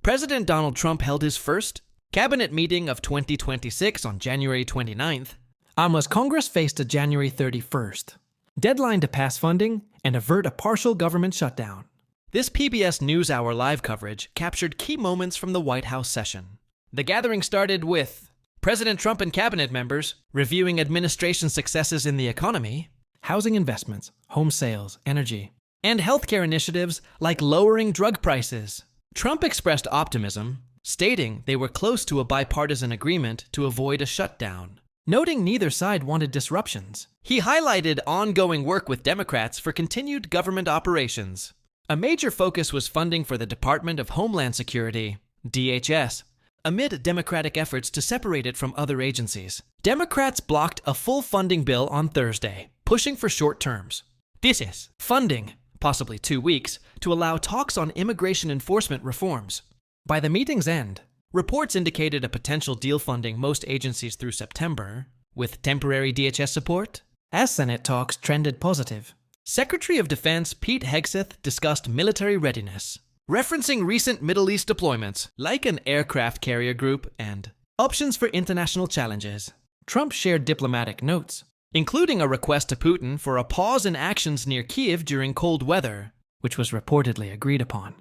President Donald Trump held his first cabinet meeting of 2026 on January 29th, As Congress faced a January 31st deadline to pass funding and avert a partial government shutdown. This PBS NewsHour live coverage captured key moments from the White House session. The gathering started with President Trump and cabinet members reviewing administration successes in the economy, Housing investments, home sales, energy. and healthcare initiatives like lowering drug prices. Trump expressed optimism, stating they were close to a bipartisan agreement to avoid a shutdown. Noting neither side wanted disruptions. He highlighted ongoing work with Democrats for continued government operations. A major focus was funding for the Department of Homeland Security, DHS, amid Democratic efforts to separate it from other agencies. Democrats blocked a full funding bill on Thursday, pushing for short terms. This is funding, possibly 2 weeks, to allow talks on immigration enforcement reforms. By the meeting's end, Reports indicated a potential deal funding most agencies through September, with temporary DHS support. as Senate talks trended positive, Secretary of Defense Pete Hegseth discussed military readiness, referencing recent Middle East deployments like an aircraft carrier group and options for international challenges, Trump shared diplomatic notes, including a request to Putin for a pause in actions near Kyiv during cold weather. which was reportedly agreed upon.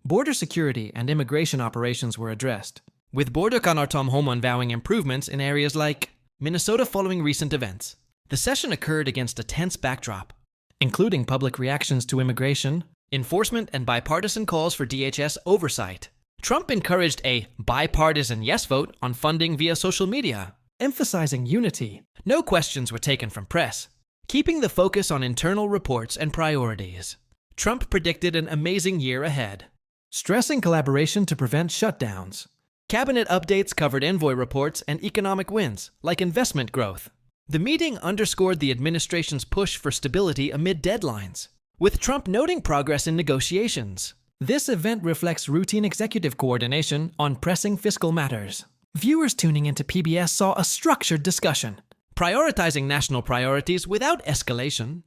Border security and immigration operations were addressed, With Border Tom Homan vowing improvements in areas like Minnesota following recent events. The session occurred against a tense backdrop. including public reactions to immigration, Enforcement and bipartisan calls for DHS oversight. Trump encouraged a bipartisan yes vote on funding via social media. emphasizing unity, No questions were taken from press, keeping the focus on internal reports and priorities. Trump predicted an amazing year ahead. stressing collaboration to prevent shutdowns. Cabinet updates covered envoy reports and economic wins, like investment growth. The meeting underscored the administration's push for stability amid deadlines, with Trump noting progress in negotiations. This event reflects routine executive coordination on pressing fiscal matters. Viewers tuning into PBS saw a structured discussion, Prioritizing national priorities without escalation.